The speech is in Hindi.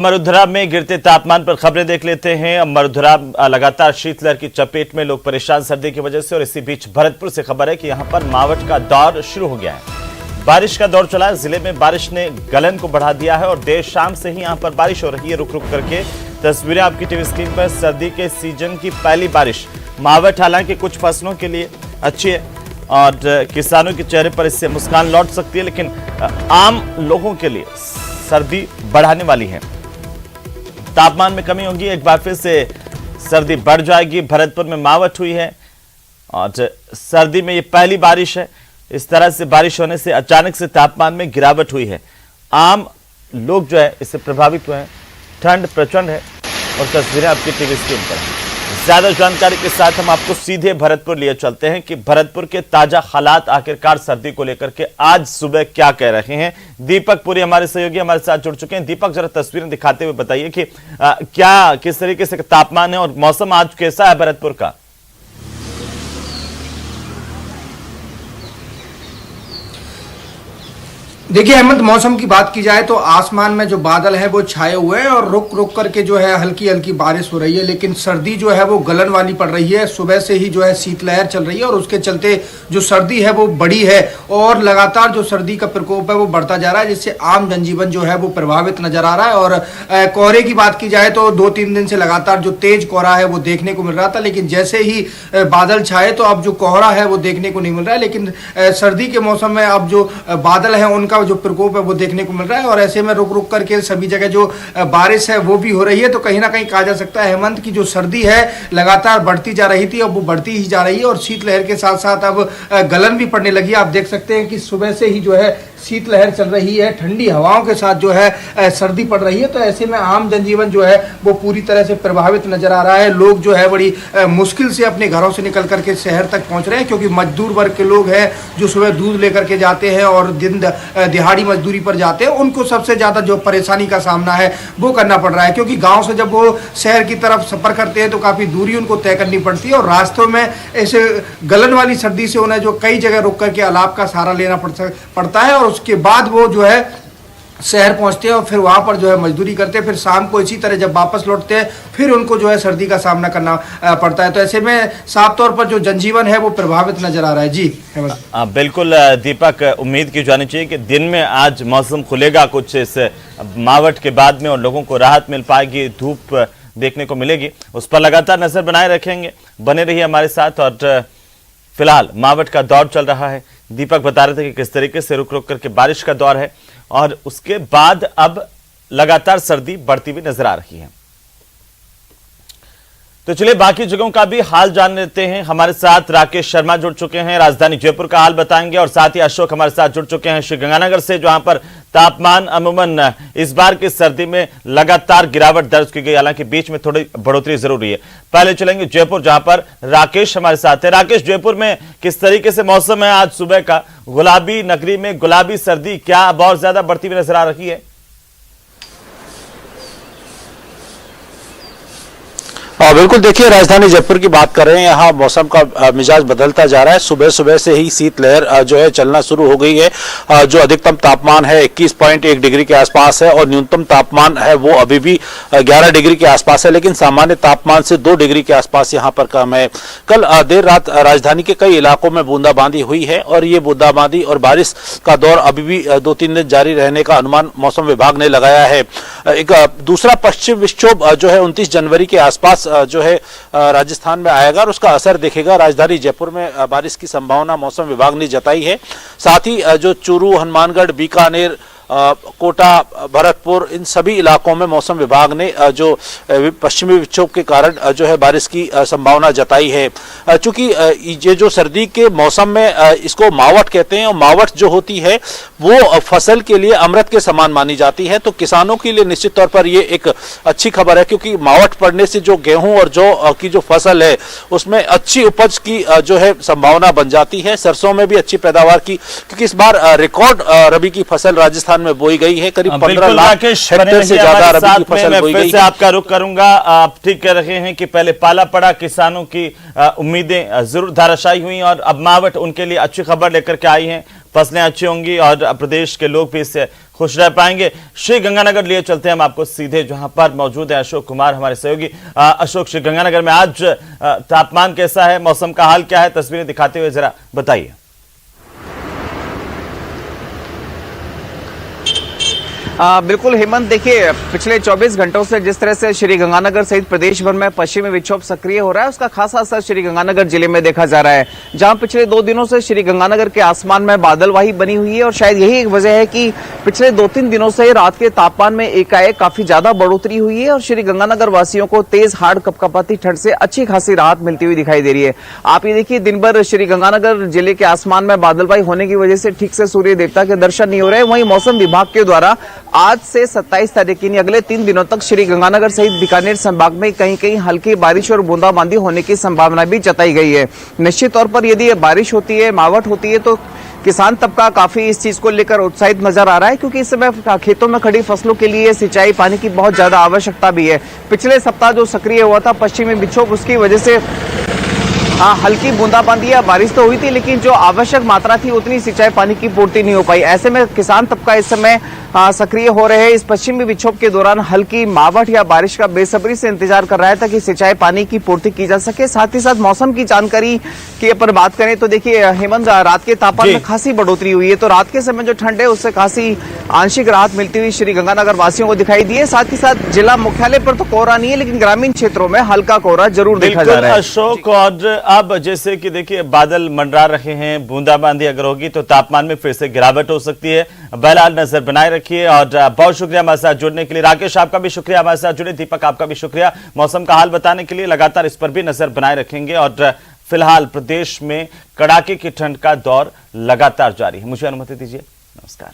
मरुधरा में गिरते तापमान पर खबरें देख लेते हैं। मरुधरा लगातार शीतलहर की चपेट में, लोग परेशान सर्दी की वजह से। और इसी बीच भरतपुर से खबर है कि यहां पर मावठ का दौर शुरू हो गया है। बारिश का दौर चला है। जिले में बारिश ने गलन को बढ़ा दिया है और देर शाम से ही यहां पर बारिश हो रही है, रुक रुक करके। तस्वीरें आपकी टीवी स्क्रीन पर। सर्दी के सीजन की पहली बारिश। मावठ हालांकि कुछ फसलों के लिए अच्छी है और किसानों के चेहरे पर इससे मुस्कान लौट सकती है, लेकिन आम लोगों के लिए सर्दी बढ़ाने वाली है। तापमान में कमी होगी, एक बार फिर से सर्दी बढ़ जाएगी। भरतपुर में मावठ हुई है और सर्दी में ये पहली बारिश है। इस तरह से बारिश होने से अचानक से तापमान में गिरावट हुई है। आम लोग जो है इससे प्रभावित हुए हैं। ठंड प्रचंड है और तस्वीरें आपकी टीवी स्क्रीन पर। ज्यादा जानकारी के साथ हम आपको सीधे भरतपुर लिए चलते हैं कि भरतपुर के ताजा हालात आखिरकार सर्दी को लेकर के आज सुबह क्या कह रहे हैं। दीपक पुरी हमारे सहयोगी हमारे साथ जुड़ चुके हैं। दीपक, जरा तस्वीरें दिखाते हुए बताइए कि क्या किस तरीके से तापमान है और मौसम आज कैसा है भरतपुर का। देखिए हेमंत, मौसम की बात की जाए तो आसमान में जो बादल है वो छाए हुए हैं और रुक रुक करके जो है हल्की हल्की बारिश हो रही है, लेकिन सर्दी जो है वो गलन वाली पड़ रही है। सुबह से ही जो है शीतलहर चल रही है और उसके चलते जो सर्दी है वो बढ़ी है और लगातार जो सर्दी का प्रकोप है वो बढ़ता जा रहा है, जिससे आम जनजीवन जो है वो प्रभावित नजर आ रहा है। और कोहरे की बात की जाए तो 2-3 दिन से लगातार जो तेज कोहरा है वो देखने को मिल रहा था, लेकिन जैसे ही बादल छाए तो अब जो कोहरा है वो देखने को नहीं मिल रहा है। लेकिन सर्दी के मौसम में अब जो बादल है उनका जो प्रकोप है वो देखने को मिल रहा है और ऐसे में रुक रुक करके सभी जगह जो बारिश है वो भी हो रही है। तो कहीं ना कहीं कहा जा सकता है हेमंत की जो सर्दी है लगातार बढ़ती जा रही थी, अब वो बढ़ती ही जा रही है और शीतलहर के साथ साथ अब गलन भी पड़ने लगी। आप देख सकते हैं कि सुबह से ही जो है शीतलहर चल रही है, ठंडी हवाओं के साथ जो है सर्दी पड़ रही है। तो ऐसे में आम जनजीवन जो है वो पूरी तरह से प्रभावित नजर आ रहा है। लोग जो है बड़ी मुश्किल से अपने घरों से निकल करके शहर तक पहुंच रहे हैं, क्योंकि मजदूर वर्ग के लोग हैं जो सुबह दूध लेकर के जाते हैं और दिन दिहाड़ी मजदूरी पर जाते हैं, उनको सबसे ज्यादा जो परेशानी का सामना है वो करना पड़ रहा है। क्योंकि गाँव से जब वो शहर की तरफ सफर करते हैं तो काफी दूरी उनको तय करनी पड़ती है और रास्तों में ऐसे गलन वाली सर्दी से उन्हें जो कई जगह रुक करके अलाव का सहारा लेना पड़ता है और उसके बाद वो जो है शहर पहुंचते हैं और फिर वहां पर जो है मजदूरी करते हैं। फिर शाम को इसी तरह जब वापस लौटते हैं फिर उनको जो है सर्दी का सामना करना पड़ता है। तो ऐसे में साफ तौर पर जो जनजीवन है वो प्रभावित नजर आ रहा है। जी बिल्कुल दीपक, उम्मीद की जानी चाहिए कि दिन में आज मौसम खुलेगा कुछ इस मावठ के बाद में और लोगों को राहत मिल पाएगी, धूप देखने को मिलेगी। उस पर लगातार नजर बनाए रखेंगे। बने रहिए हमारे साथ। और फिलहाल मावठ का दौर चल रहा है। दीपक बता रहे थे कि किस तरीके से रुक रुक करके बारिश का दौर है और उसके बाद अब लगातार सर्दी बढ़ती हुई नजर आ रही है। तो चलिए बाकी जगहों का भी हाल जान लेते हैं। हमारे साथ राकेश शर्मा जुड़ चुके हैं, राजधानी जयपुर का हाल बताएंगे। और साथ ही अशोक हमारे साथ जुड़ चुके हैं श्रीगंगानगर से, जहां पर तापमान अमूमन इस बार की सर्दी में लगातार गिरावट दर्ज की गई, हालांकि बीच में थोड़ी बढ़ोतरी जरूरी है। पहले चलेंगे जयपुर, जहां पर राकेश हमारे साथ है। राकेश, जयपुर में किस तरीके से मौसम है आज सुबह का? गुलाबी नगरी में गुलाबी सर्दी क्या बहुत ज्यादा बढ़ती हुई नजर आ रही है? बिल्कुल, देखिए राजधानी जयपुर की बात कर रहे हैं। यहाँ मौसम का मिजाज बदलता जा रहा है। सुबह सुबह से ही शीतलहर जो है चलना शुरू हो गई है। जो अधिकतम तापमान है 21.1 डिग्री के आसपास है और न्यूनतम तापमान है वो अभी भी 11 डिग्री के आसपास है, लेकिन सामान्य तापमान से 2 डिग्री के आसपास यहाँ पर कम है। कल देर रात राजधानी के कई इलाकों में बूंदाबांदी हुई है और ये बूंदाबांदी और बारिश का दौर अभी भी 2-3 दिन जारी रहने का अनुमान मौसम विभाग ने लगाया है। एक दूसरा पश्चिम विक्षोभ जो है 29 जनवरी के आसपास जो है राजस्थान में आएगा और उसका असर दिखेगा। राजधानी जयपुर में बारिश की संभावना मौसम विभाग ने जताई है। साथ ही जो चूरू, हनुमानगढ़, बीकानेर, कोटा, भरतपुर, इन सभी इलाकों में मौसम विभाग ने जो पश्चिमी विक्षोभ के कारण जो है बारिश की संभावना जताई है। चूंकि ये जो सर्दी के मौसम में इसको मावठ कहते हैं और मावठ जो होती है वो फसल के लिए अमृत के समान मानी जाती है। तो किसानों के लिए निश्चित तौर पर ये एक अच्छी खबर है, क्योंकि मावठ पड़ने से जो गेहूं और जौ की जो फसल है उसमें अच्छी उपज की जो है संभावना बन जाती है। सरसों में भी अच्छी पैदावार की, क्योंकि इस बार रिकॉर्ड रबी की फसल राजस्थान राजस्थान में बोई गई है। करीब 15 बिल्कुल लाख राकेश, हेक्टेयर से ज्यादा रबी की फसल मैं बोई फिर गई से है। आपका रुख करूंगा। आप ठीक कह रहे हैं कि पहले पाला पड़ा, किसानों की उम्मीदें जरूर धाराशायी हुई और अब मावठ उनके लिए अच्छी खबर लेकर के आई है। फसलें अच्छी होंगी और प्रदेश के लोग भी इससे खुश रह पाएंगे। श्री गंगानगर लिए चलते हैं हम आपको सीधे, जहां पर मौजूद है अशोक कुमार हमारे सहयोगी। अशोक, श्री गंगानगर में आज तापमान कैसा है, मौसम का हाल क्या है, तस्वीरें दिखाते हुए जरा बताइए। बिल्कुल हेमंत, देखिए पिछले 24 घंटों से जिस तरह से श्री गंगानगर सहित प्रदेश भर में पश्चिमी विक्षोभ सक्रिय हो रहा है, उसका खासा असर श्री गंगानगर जिले में देखा जा रहा है, जहां पिछले 2 दिनों से श्री गंगानगर के आसमान में बादलवाही बनी हुई है। और शायद यही एक वजह है कि पिछले 2-3 दिनों से रात के तापमान में एकाएक काफी ज्यादा बढ़ोतरी हुई है और श्री गंगानगर वासियों को तेज हार्ड कपकपाती ठंड से अच्छी खासी राहत मिलती हुई दिखाई दे रही है। आप ये देखिए, दिन भर श्री गंगानगर जिले के आसमान में बादलवाही होने की वजह से ठीक से सूर्य देवता के दर्शन नहीं हो रहे। वहीं मौसम विभाग के द्वारा आज से 27 तारीख यानी अगले 3 दिनों तक श्री गंगानगर सहित बीकानेर संभाग में कहीं कहीं हल्की बारिश और बूंदाबांदी होने की संभावना भी जताई गई है। निश्चित तौर पर यदि बारिश होती है, मावठ होती है, तो किसान तबका काफी इस चीज को लेकर उत्साहित नजर आ रहा है, क्योंकि इस समय खेतों में खड़ी फसलों के लिए सिंचाई पानी की बहुत ज्यादा आवश्यकता भी है। पिछले सप्ताह जो सक्रिय हुआ था पश्चिमी विक्षोभ, उसकी वजह से हल्की बूंदाबांदी या बारिश तो हुई थी, लेकिन जो आवश्यक मात्रा थी उतनी सिंचाई पानी की पूर्ति नहीं हो पाई। ऐसे में किसान तबका इस समय सक्रिय हो रहे हैं। इस पश्चिमी विक्षोभ के दौरान हल्की मावठ या बारिश का बेसब्री से इंतजार कर रहा है ताकि सिंचाई पानी की पूर्ति की जा सके। साथ ही साथ मौसम की जानकारी की पर बात करें तो देखिए हेमंत, रात के तापमान में खासी बढ़ोतरी हुई है, तो रात के समय जो ठंड है उससे खासी आंशिक राहत मिलती हुई श्री गंगानगर वासियों को दिखाई दी है। साथ ही साथ जिला मुख्यालय पर तो कोहरा नहीं है, लेकिन ग्रामीण क्षेत्रों में हल्का कोहरा जरूर देखा जा रहा है। अशोक, और अब जैसे कि देखिए बादल मंडरा रहे हैं, बूंदाबांदी अगर होगी तो तापमान में फिर से गिरावट हो सकती है। बहरहाल नजर बनाए रखिए और बहुत शुक्रिया हमारे साथ जुड़ने के लिए। राकेश, आपका भी शुक्रिया हमारे साथ जुड़े। दीपक, आपका भी शुक्रिया मौसम का हाल बताने के लिए। लगातार इस पर भी नजर बनाए रखेंगे और फिलहाल प्रदेश में कड़ाके की ठंड का दौर लगातार जारी है। मुझे अनुमति दीजिए, नमस्कार।